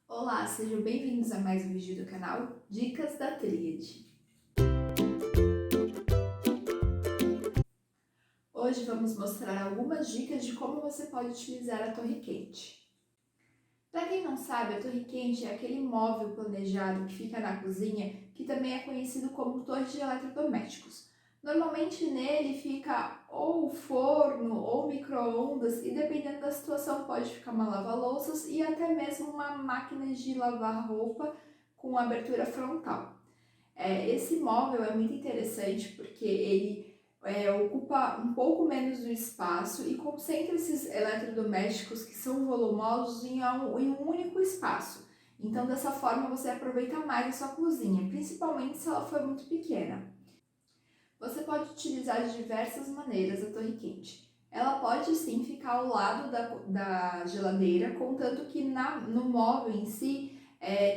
Olá, sejam bem-vindos a mais um vídeo do canal Dicas da Tríade. Hoje vamos mostrar algumas dicas de como você pode utilizar a torre quente. Para quem não sabe, a torre quente é aquele móvel planejado que fica na cozinha, que também é conhecido como torre de eletrodomésticos. Normalmente nele fica ou forno ou micro-ondas e dependendo da situação pode ficar uma lava-louças e até mesmo uma máquina de lavar roupa com abertura frontal. Esse móvel é muito interessante porque ele ocupa um pouco menos do espaço e concentra esses eletrodomésticos que são volumosos em um único espaço. Então, dessa forma, você aproveita mais a sua cozinha, principalmente se ela for muito pequena. Você pode utilizar de diversas maneiras a torre quente. Ela pode sim ficar ao lado da geladeira, contanto que no móvel em si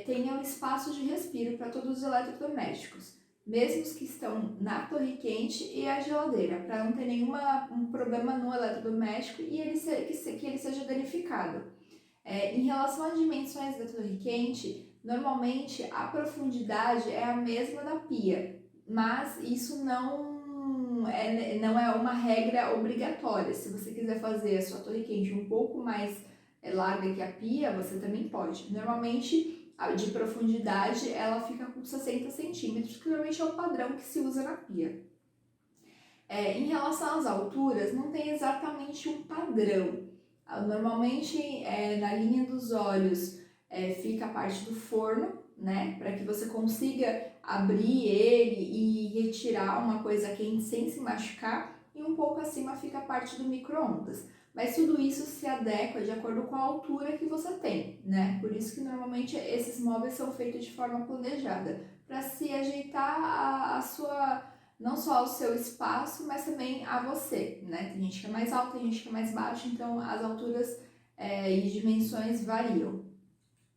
tenha um espaço de respiro para todos os eletrodomésticos, mesmo os que estão na torre quente e a geladeira, para não ter nenhum problema no eletrodoméstico e que ele seja danificado. Em relação às dimensões da torre quente, normalmente a profundidade é a mesma da pia, mas isso não é uma regra obrigatória. Se você quiser fazer a sua torre quente um pouco mais larga que a pia, você também pode. Normalmente, a de profundidade, ela fica com 60 centímetros, que normalmente é o padrão que se usa na pia. Em relação às alturas, não tem exatamente um padrão. Normalmente, na linha dos olhos, fica a parte do forno, né? Para que você consiga abrir ele e retirar uma coisa quente sem se machucar. E um pouco acima fica a parte do micro-ondas. Mas tudo isso se adequa de acordo com a altura que você tem, né? Por isso que normalmente esses móveis são feitos de forma planejada, para se ajeitar a sua, não só ao seu espaço, mas também a você, né? Tem gente que é mais alta, tem gente que é mais baixa, então as alturas e dimensões variam.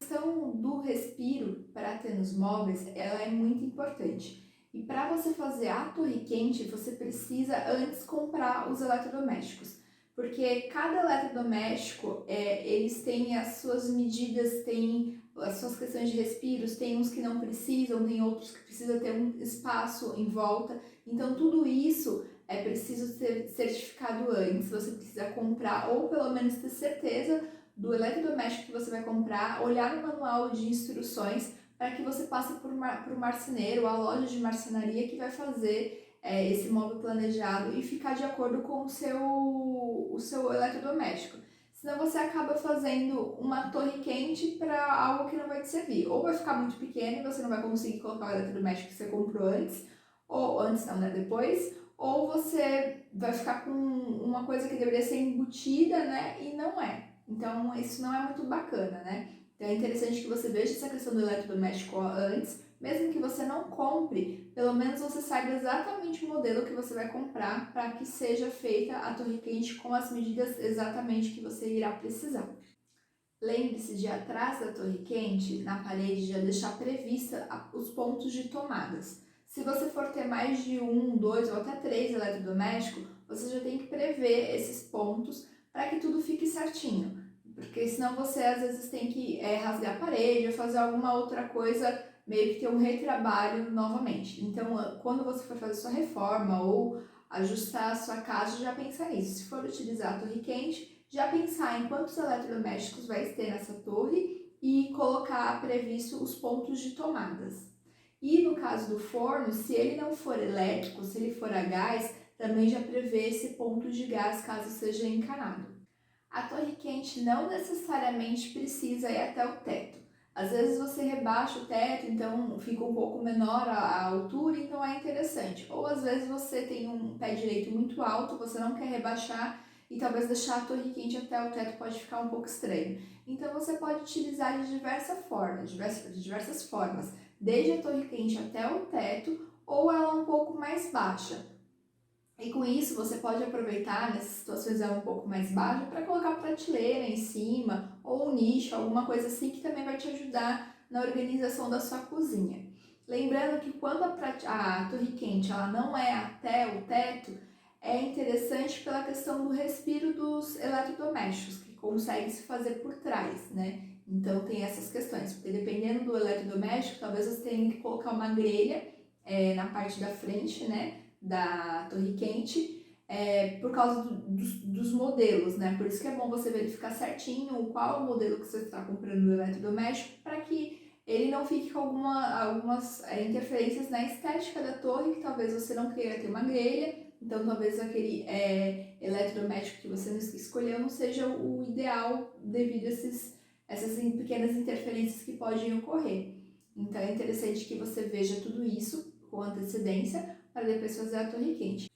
A questão do respiro para ter nos móveis, ela é muito importante. E para você fazer a torre quente, você precisa antes comprar os eletrodomésticos. Porque cada eletrodoméstico, eles têm as suas medidas, têm as suas questões de respiros, tem uns que não precisam, tem outros que precisam ter um espaço em volta. Então tudo isso é preciso ser certificado antes, você precisa comprar ou pelo menos ter certeza do eletrodoméstico que você vai comprar, olhar no manual de instruções para que você passe por um marceneiro, a loja de marcenaria que vai fazer esse móvel planejado e ficar de acordo com o seu eletrodoméstico. Senão você acaba fazendo uma torre quente para algo que não vai te servir. Ou vai ficar muito pequeno e você não vai conseguir colocar o eletrodoméstico que você comprou antes, ou antes não, né? Depois, ou você vai ficar com uma coisa que deveria ser embutida, né? E não é. Então, isso não é muito bacana, né? Então, é interessante que você veja essa questão do eletrodoméstico antes, mesmo que você não compre, pelo menos você saiba exatamente o modelo que você vai comprar para que seja feita a torre quente com as medidas exatamente que você irá precisar. Lembre-se de atrás da torre quente, na parede, já deixar prevista os pontos de tomadas. Se você for ter mais de um, dois ou até três eletrodomésticos, você já tem que prever esses pontos para que tudo fique certinho. Porque senão você às vezes tem que rasgar a parede ou fazer alguma outra coisa, meio que ter um retrabalho novamente. Então, quando você for fazer sua reforma ou ajustar a sua casa, já pensa nisso. Se for utilizar a torre quente, já pensar em quantos eletrodomésticos vai ter nessa torre e colocar previsto os pontos de tomadas. E no caso do forno, se ele não for elétrico, se ele for a gás, também já prevê esse ponto de gás caso seja encanado. A torre quente não necessariamente precisa ir até o teto. Às vezes você rebaixa o teto, então fica um pouco menor a altura, então é interessante. Ou às vezes você tem um pé direito muito alto, você não quer rebaixar e talvez deixar a torre quente até o teto pode ficar um pouco estranho. Então você pode utilizar de diversas formas, desde a torre quente até o teto ou ela um pouco mais baixa. E com isso você pode aproveitar nessas situações ela um pouco mais baixa para colocar prateleira em cima ou um nicho, alguma coisa assim que também vai te ajudar na organização da sua cozinha. Lembrando que quando a torre quente ela não é até o teto, é interessante pela questão do respiro dos eletrodomésticos, que consegue se fazer por trás, né? Então tem essas questões, porque dependendo do eletrodoméstico, talvez você tenha que colocar uma grelha na parte da frente, né, da torre quente, por causa dos modelos, né? Por isso que é bom você verificar certinho qual o modelo que você está comprando do eletrodoméstico, para que ele não fique com algumas interferências na estética da torre, que talvez você não queira ter uma grelha, então talvez aquele eletrodoméstico que você escolheu não seja o ideal devido a essas pequenas interferências que podem ocorrer. Então é interessante que você veja tudo isso com antecedência para depois fazer a torre quente.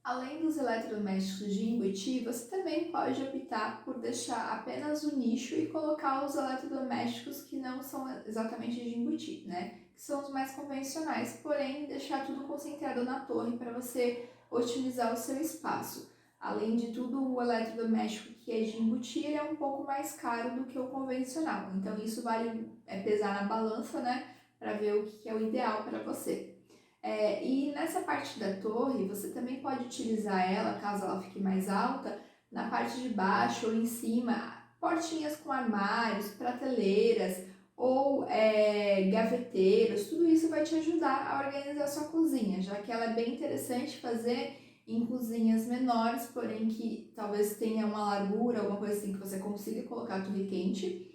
Além dos eletrodomésticos de embutir, você também pode optar por deixar apenas o nicho e colocar os eletrodomésticos que não são exatamente de embutir, né? Que são os mais convencionais, porém deixar tudo concentrado na torre para você otimizar o seu espaço. Além de tudo, o eletrodoméstico que é de embutir é um pouco mais caro do que o convencional, então isso vale pesar na balança, né? Para ver o que é o ideal para você. E nessa parte da torre, você também pode utilizar ela, caso ela fique mais alta, na parte de baixo ou em cima, portinhas com armários, prateleiras ou gaveteiros, tudo isso vai te ajudar a organizar a sua cozinha, já que ela é bem interessante fazer em cozinhas menores, porém que talvez tenha uma largura, alguma coisa assim que você consiga colocar a torre quente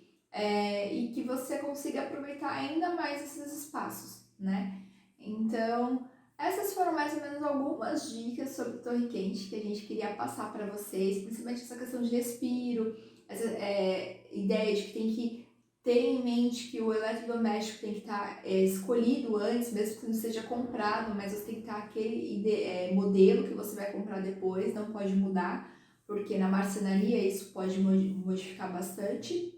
e que você consiga aproveitar ainda mais esses espaços, né? Então, essas foram mais ou menos algumas dicas sobre torre quente que a gente queria passar para vocês, principalmente essa questão de respiro, essa ideia de que tem que ter em mente que o eletrodoméstico tem que estar escolhido antes, mesmo que não seja comprado, mas você tem que estar aquele modelo que você vai comprar depois, não pode mudar, porque na marcenaria isso pode modificar bastante.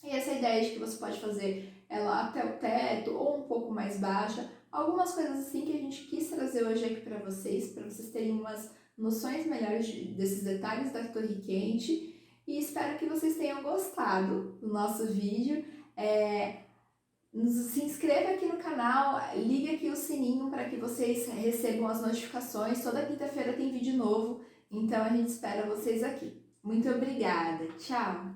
E essa ideia de que você pode fazer ela até o teto ou um pouco mais baixa, algumas coisas assim que a gente quis trazer hoje aqui para vocês terem umas noções melhores desses detalhes da torre quente. E espero que vocês tenham gostado do nosso vídeo. Se inscreva aqui no canal, ligue aqui o sininho para que vocês recebam as notificações. Toda quinta-feira tem vídeo novo, então a gente espera vocês aqui. Muito obrigada, tchau!